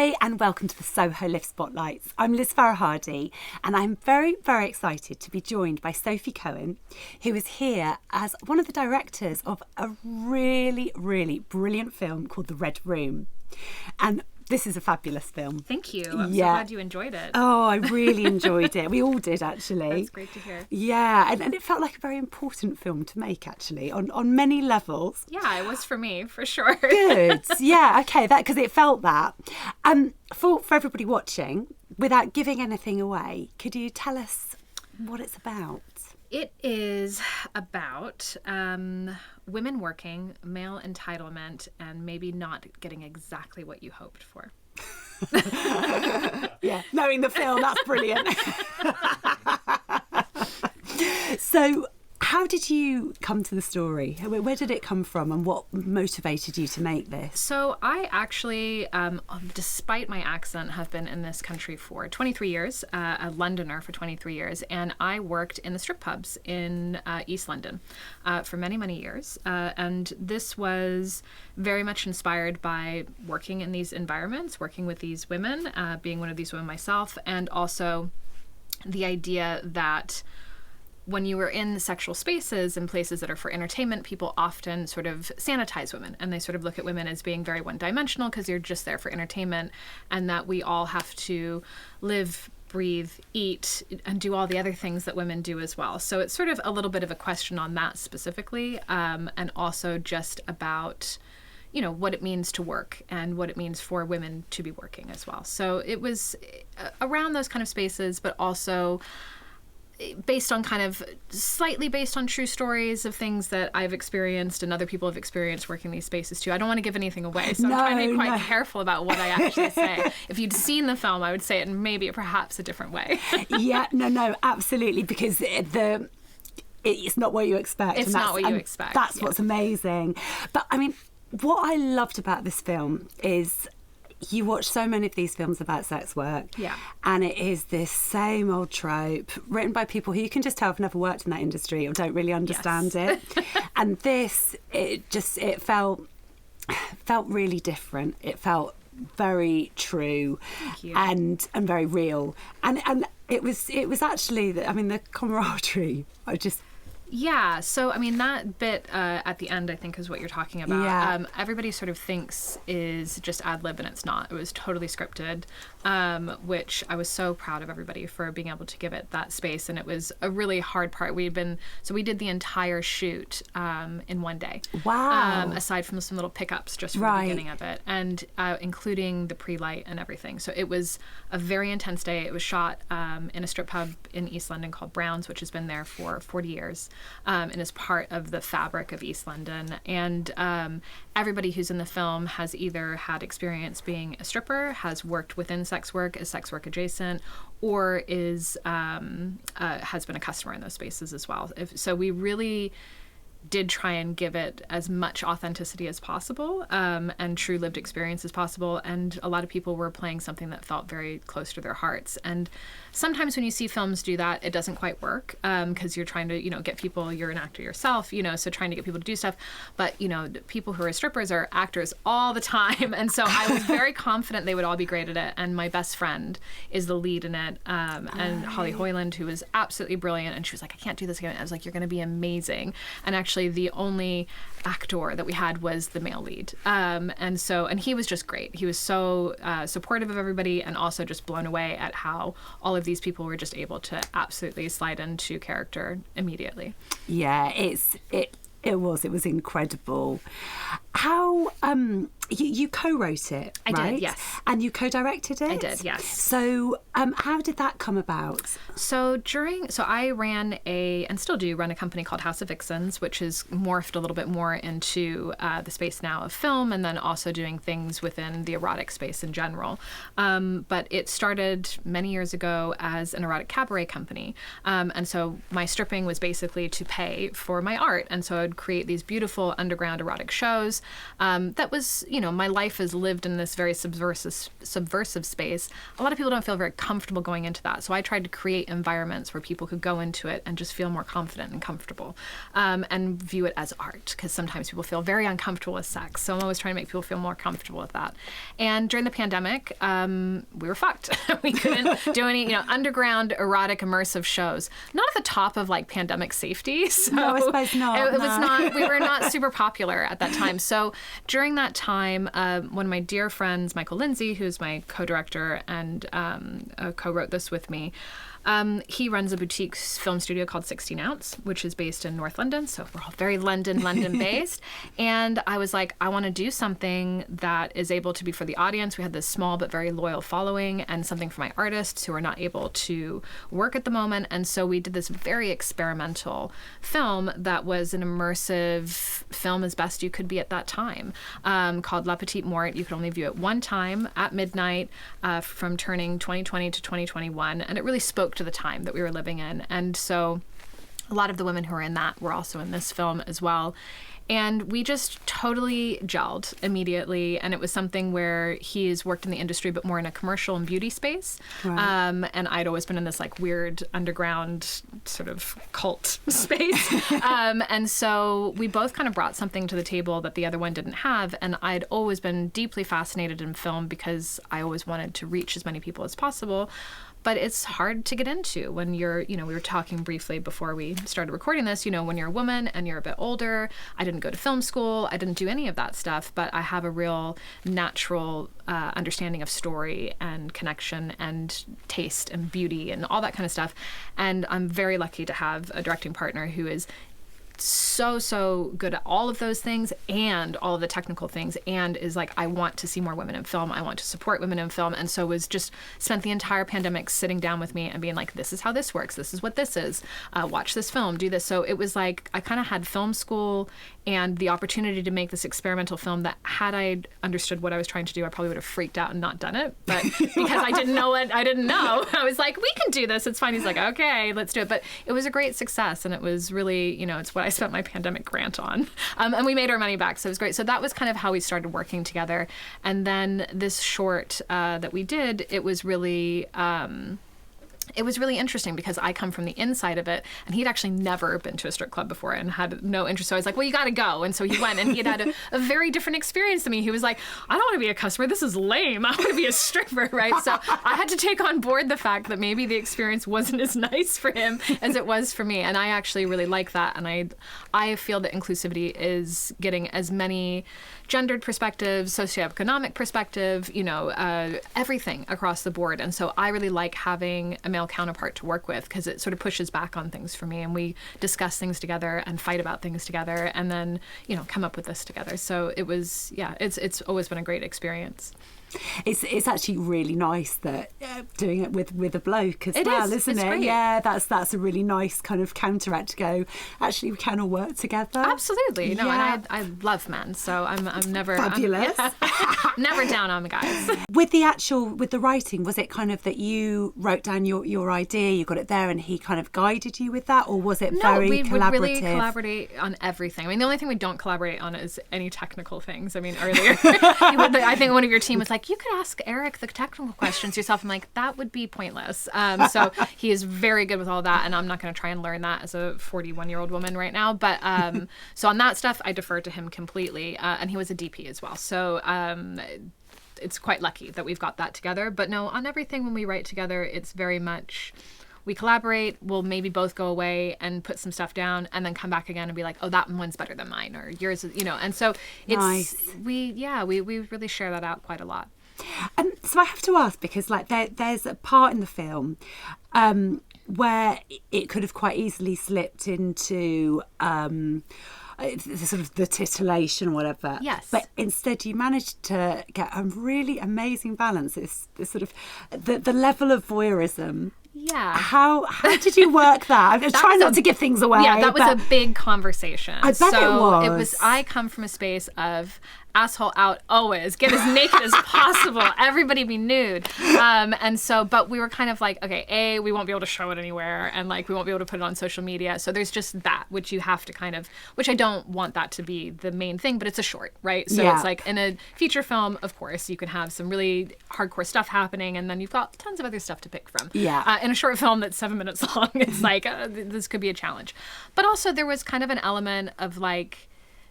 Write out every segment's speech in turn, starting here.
Hi and welcome to the SohoLIFF Spotlight. I'm Liz Farahadi and I'm very, very excited to be joined by Sophie Cohen, who is here as one of the directors of a really, really brilliant film called The Red Room. And this is a fabulous film. Thank you. I'm so glad you enjoyed it. Oh, I really enjoyed it. We all did, actually. That's great to hear. Yeah, and it felt like a very important film to make, actually, on many levels. Yeah, it was for me, for sure. Good. Yeah, okay, because it felt that. For everybody watching, without giving anything away, could you tell us what it's about? It is about women working, male entitlement, and maybe not getting exactly what you hoped for. Yeah, knowing the film, that's brilliant. So, how did you come to the story? Where did it come from and what motivated you to make this? So I actually, despite my accent, have been in this country for 23 years, a Londoner for 23 years, and I worked in the strip pubs in East London for many, many years. And this was very much inspired by working in these environments, working with these women, being one of these women myself, and also the idea that when you were in sexual spaces and places that are for entertainment, people often sort of sanitize women and they sort of look at women as being very one-dimensional because you're just there for entertainment, and that we all have to live, breathe, eat, and do all the other things that women do as well. So it's sort of a little bit of a question on that specifically, and also just about, you know, what it means to work and what it means for women to be working as well. So it was around those kind of spaces, but also based on slightly based on true stories of things that I've experienced and other people have experienced working these spaces too. I don't want to give anything away, so I'm trying to be quite careful about what I actually say. If you'd seen the film, I would say it in maybe perhaps a different way. Yeah, no, absolutely, because it's not what you expect. It's not what you expect. That's what's amazing. But I mean, what I loved about this film is you watch so many of these films about sex work, and it is this same old trope written by people who you can just tell have never worked in that industry or don't really understand it. And this, it felt really different. It felt very true and very real. And it was actually, the camaraderie. Yeah, so I mean that bit at the end I think is what you're talking about. Yeah. Everybody sort of thinks is just ad lib, and it's not. It was totally scripted, which I was so proud of everybody for being able to give it that space. And it was a really hard part. We did the entire shoot in one day. Wow. Aside from some little pickups just from the beginning of it, and including the pre-light and everything. So it was a very intense day. It was shot in a strip pub in East London called Brown's, which has been there for 40 years. And is part of the fabric of East London. And everybody who's in the film has either had experience being a stripper, has worked within sex work, is sex work adjacent, or has been a customer in those spaces as well. So we really did try and give it as much authenticity as possible, and true lived experience as possible. And a lot of people were playing something that felt very close to their hearts. And sometimes when you see films do that, it doesn't quite work, because you're trying to, get people, you're an actor yourself, so trying to get people to do stuff. But, people who are strippers are actors all the time. And so I was very confident they would all be great at it. And my best friend is the lead in it, and Holly Hoyland, who is absolutely brilliant. And she was like, I can't do this again. I was like, you're going to be amazing. And actually the only actor that we had was the male lead. And he was just great. He was so supportive of everybody, and also just blown away at how all of these people were just able to absolutely slide into character immediately. Yeah, it was incredible. How you co-wrote it, right? I did, yes. And you co-directed it? I did, yes. So how did that come about? So I ran and still do run a company called House of Vixens, which has morphed a little bit more into the space now of film, and then also doing things within the erotic space in general. But it started many years ago as an erotic cabaret company. And so my stripping was basically to pay for my art. And so I'd create these beautiful underground erotic shows that was, my life is lived in this very subversive space. A lot of people don't feel very comfortable going into that. So I tried to create environments where people could go into it and just feel more confident and comfortable, and view it as art, because sometimes people feel very uncomfortable with sex. So I'm always trying to make people feel more comfortable with that. And during the pandemic, we were fucked. We couldn't do any, underground erotic immersive shows. Not at the top of like pandemic safety. So no, I suppose not. It was not. We were not super popular at that time. So during that time, one of my dear friends, Michael Lindsay, who's my co-director and co-wrote this with me, he runs a boutique film studio called 16 Ounce, which is based in North London. So we're all very London based. And I was like, I want to do something that is able to be for the audience. We had this small but very loyal following, and something for my artists who are not able to work at the moment. And so we did this very experimental film that was an immersive film as best you could be at that time, called La Petite Mort. You could only view it one time at midnight, from turning 2020 to 2021. And it really spoke to the time that we were living in. And so a lot of the women who are in that were also in this film as well. And we just totally gelled immediately. And it was something where he's worked in the industry, but more in a commercial and beauty space. Right. And I'd always been in this like weird underground sort of cult space. And so we both kind of brought something to the table that the other one didn't have. And I'd always been deeply fascinated in film because I always wanted to reach as many people as possible. But it's hard to get into when you're, we were talking briefly before we started recording this, when you're a woman and you're a bit older. I didn't go to film school. I didn't do any of that stuff, but I have a real natural understanding of story and connection and taste and beauty and all that kind of stuff. And I'm very lucky to have a directing partner who is so good at all of those things and all of the technical things, and is like, I want to see more women in film. I want to support women in film. And so was just spent the entire pandemic sitting down with me and being like, this is how this works. This is what this is. Watch this film, do this. So it was like, I kind of had film school and the opportunity to make this experimental film that, had I understood what I was trying to do, I probably would have freaked out and not done it. But because I didn't know what I didn't know, I was like, we can do this. It's fine. He's like, okay, let's do it. But it was a great success. And it was really, it's what I spent my pandemic grant on. And we made our money back. So it was great. So that was kind of how we started working together. And then this short that we did, it was really interesting because I come from the inside of it, and he'd actually never been to a strip club before and had no interest. So I was like, well, you got to go. And so he went, and he had a very different experience than me. He was like, I don't want to be a customer. This is lame. I want to be a stripper, right? So I had to take on board the fact that maybe the experience wasn't as nice for him as it was for me. And I actually really like that. And I feel that inclusivity is getting as many gendered perspectives, socioeconomic perspective, everything across the board. And so I really like having a male counterpart to work with, because it sort of pushes back on things for me, and we discuss things together and fight about things together, and then come up with this together. So it was, it's always been a great experience. It's actually really nice that doing it with a bloke as well, isn't it? Great. Yeah, that's a really nice kind of counteract to go, actually we can all work together. Absolutely. No, and I love men, so I'm never fabulous. Never down on the guys. With the writing, was it kind of that you wrote down your idea, you got it there, and he kind of guided you with that, or was it very collaborative? No, we would really collaborate on everything. I mean, the only thing we don't collaborate on is any technical things. I mean, earlier, I think one of your team was like, you could ask Eric the technical questions yourself. I'm like, that would be pointless. So he is very good with all that, and I'm not going to try and learn that as a 41-year-old woman right now. But so on that stuff, I defer to him completely. And he was a DP as well. So it's quite lucky that we've got that together. But no, on everything when we write together, it's very much, we collaborate, we'll maybe both go away and put some stuff down and then come back again and be like, oh, that one's better than mine, or yours is, and so it's, nice. we really share that out quite a lot. So I have to ask, because like there's a part in the film where it could have quite easily slipped into sort of the titillation or whatever. Yes. But instead you managed to get a really amazing balance. This sort of the level of voyeurism. Yeah. How did you work that? I'm trying not to give things away. Yeah, that was a big conversation. I bet it was. I come from a space of asshole out always. Get as naked as possible. Everybody be nude. And so, but we were kind of like, okay, we won't be able to show it anywhere, and like we won't be able to put it on social media. So there's just that, which you have to kind of, which I don't want that to be the main thing, but it's a short, right? So it's like in a feature film, of course, you can have some really hardcore stuff happening, and then you've got tons of other stuff to pick from. Yeah. In a short film that's 7 minutes long, it's like, this could be a challenge. But also there was kind of an element of like,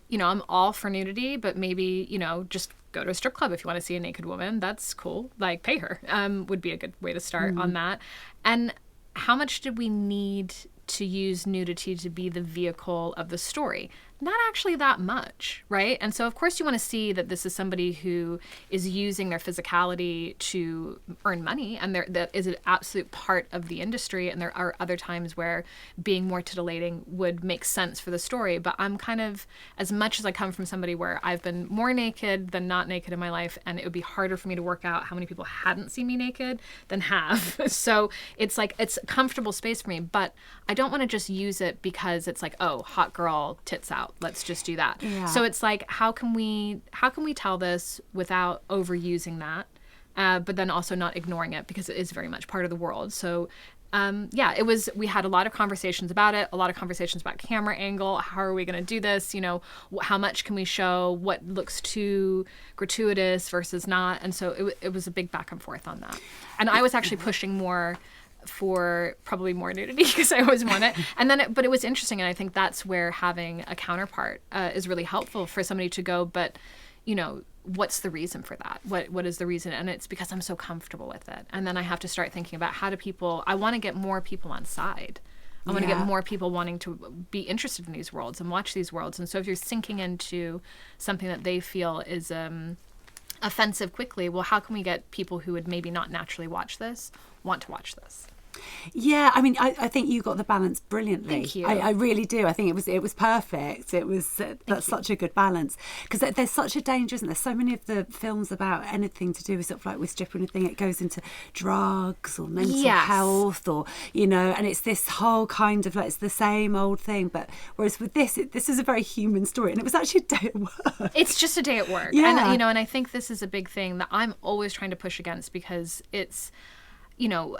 you know, I'm all for nudity, but maybe, you know, just go to a strip club if you want to see a naked woman. That's cool. Like, pay her would be a good way to start on that. And how much did we need to use nudity to be the vehicle of the story? Not actually that much, right? And so, of course, you want to see that this is somebody who is using their physicality to earn money, and that is an absolute part of the industry. And there are other times where being more titillating would make sense for the story. But I'm kind of, as much as I come from somebody where I've been more naked than not naked in my life, and it would be harder for me to work out how many people hadn't seen me naked than have. So it's like, it's a comfortable space for me, but I don't want to just use it because it's like, oh, hot girl, tits out. Let's just do that. Yeah. So it's like, how can we tell this without overusing that, but then also not ignoring it, because it is very much part of the world. So we had a lot of conversations about it, a lot of conversations about camera angle. How are we going to do this? You know, how much can we show? What looks too gratuitous versus not? And so it was a big back and forth on that. And I was actually pushing more for probably more nudity because I always want it. And then, but it was interesting. And I think that's where having a counterpart is really helpful for somebody to go, but, you know, what's the reason for that? What is the reason? And it's because I'm so comfortable with it. And then I have to start thinking about I want to get more people on side. I want to get more people wanting to be interested in these worlds and watch these worlds. And so if you're sinking into something that they feel is offensive quickly, well, how can we get people who would maybe not naturally watch this want to watch this? Yeah, I mean, I think you got the balance brilliantly. Thank you. I really do. I think it was perfect. It was that's such a good balance, because there's such a danger, isn't there? So many of the films about anything to do with sort of like with stripping and thing, it goes into drugs or mental health, or, you know, and it's this whole kind of like, it's the same old thing. But whereas with this is a very human story, and it was actually a day at work. It's just a day at work. Yeah. And, you know, and I think this is a big thing that I'm always trying to push against, because it's, you know,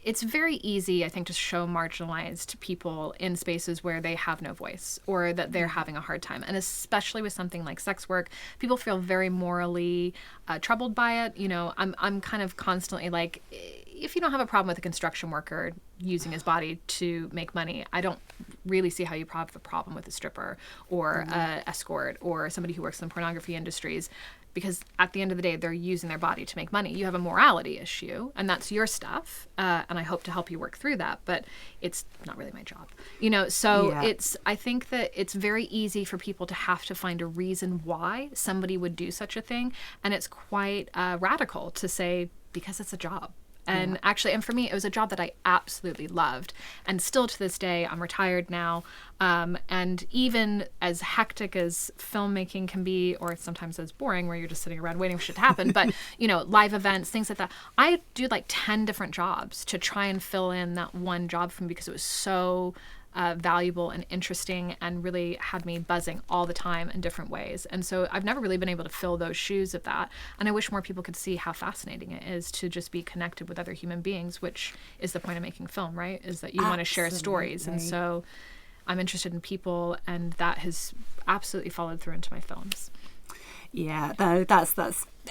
it's very easy, I think, to show marginalized people in spaces where they have no voice or that they're having a hard time. And especially with something like sex work, people feel very morally troubled by it. You know, I'm kind of constantly like, if you don't have a problem with a construction worker using his body to make money, I don't really see how you have a problem with a stripper or an escort or somebody who works in pornography industries. Because at the end of the day, they're using their body to make money. You have a morality issue, and that's your stuff. And I hope to help you work through that, but it's not really my job. You know, so I think that it's very easy for people to have to find a reason why somebody would do such a thing. And it's quite radical to say, because it's a job. And actually, and for me, it was a job that I absolutely loved. And still to this day, I'm retired now. And even as hectic as filmmaking can be, or sometimes as boring where you're just sitting around waiting for shit to happen, but, you know, live events, things like that, I do like 10 different jobs to try and fill in that one job for me, because it was so valuable and interesting and really had me buzzing all the time in different ways. And so I've never really been able to fill those shoes of that. And I wish more people could see how fascinating it is to just be connected with other human beings, which is the point of making film, right? Is that you want to share stories. And so I'm interested in people, and that has absolutely followed through into my films. Yeah, no, that's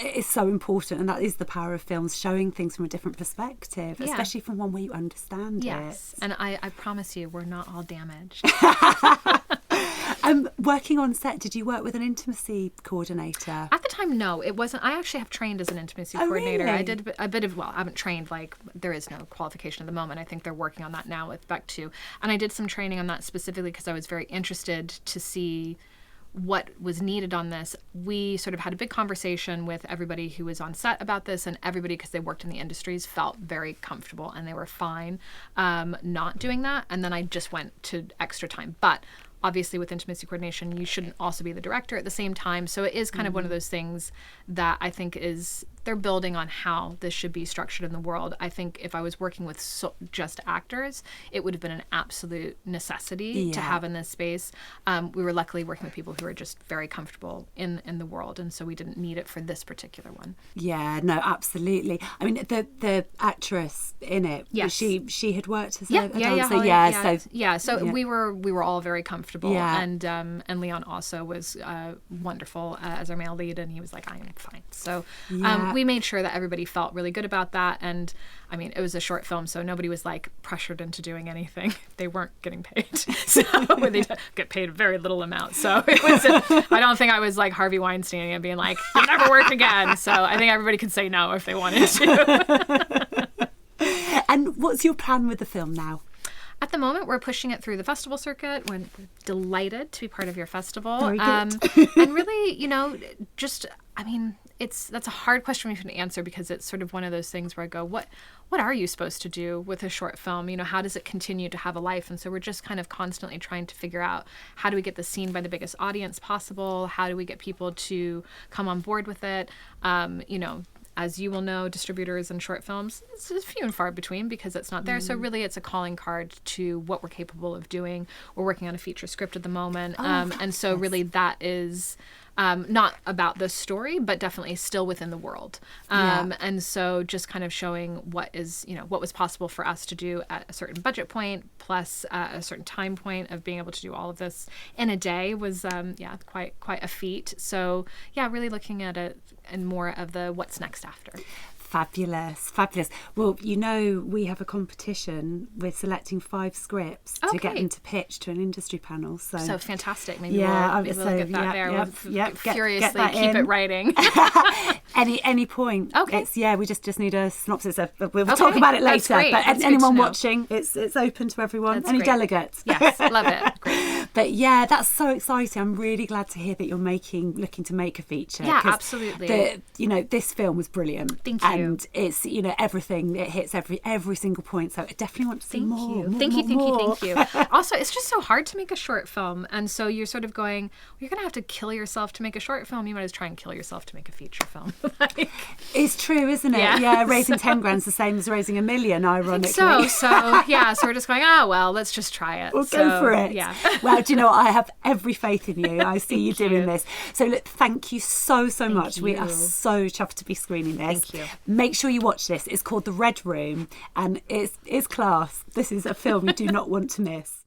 it's so important, and that is the power of films, showing things from a different perspective, especially from one where you understand it. Yes, and I promise you, we're not all damaged. Working on set, did you work with an intimacy coordinator? At the time, no, it wasn't. I actually have trained as an intimacy coordinator. Really? I did a bit of, well, I haven't trained, like, there is no qualification at the moment. I think they're working on that now with Beck 2. And I did some training on that specifically because I was very interested to see what was needed on this. We sort of had a big conversation with everybody who was on set about this, and everybody, because they worked in the industries, felt very comfortable and they were fine not doing that. And then I just went to extra time. But obviously with intimacy coordination, you shouldn't also be the director at the same time. So it is kind of one of those things that I think they're building on how this should be structured in the world. I think if I was working with just actors, it would have been an absolute necessity to have in this space. We were luckily working with people who were just very comfortable in the world, and so we didn't need it for this particular one. Yeah, no, absolutely. I mean, the actress in it, she had worked as a dancer. So we were all very comfortable, and Leon also was wonderful as our male lead, and he was like, I am fine. So we made sure that everybody felt really good about that. And I mean, it was a short film, so nobody was like pressured into doing anything. They weren't getting paid, so they get paid a very little amount. So it was I don't think I was like Harvey Weinstein and being like, you'll never work again. So I think everybody could say no if they wanted to. And what's your plan with the film now? At the moment, we're pushing it through the festival circuit. We're delighted to be part of your festival. Very good. And really, that's a hard question for me to answer, because it's sort of one of those things where I go, what are you supposed to do with a short film? How does it continue to have a life? And so we're just kind of constantly trying to figure out, how do we get this seen by the biggest audience possible? How do we get people to come on board with it? As you will know, distributors and short films, it's few and far between because it's not there. So really it's a calling card to what we're capable of doing. We're working on a feature script at the moment. And so really that is not about the story, but definitely still within the world. And so just kind of showing what was possible for us to do at a certain budget point, plus a certain time point of being able to do all of this in a day was, quite a feat. So really looking at it and more of the what's next after. Fabulous. Well, we have a competition. We're selecting 5 scripts to get them to pitch to an industry panel. So fantastic. Maybe we'll get that there. We'll furiously keep it writing. Any point. Okay. We just need a synopsis. We'll talk about it later. But anyone watching, it's open to everyone. Any delegates. Yes, love it. Great. But that's so exciting. I'm really glad to hear that you're looking to make a feature. Yeah, absolutely. This film was brilliant. Thank you. And it's everything. It hits every single point. So I definitely want to see more. Thank you. Also, it's just so hard to make a short film, and so you're sort of going, you're going to have to kill yourself to make a short film. You might as well try and kill yourself to make a feature film. It's true, isn't it? Yeah, raising 10 grand's the same as raising $1 million. Ironically. So we're just going, let's just try it. We'll go for it. Yeah. Well, do you know what? I have every faith in you. I see you doing this. So look, thank you so much. We are so chuffed to be screening this. Thank you. Make sure you watch this. It's called The Red Room, and it's class. This is a film you do not want to miss.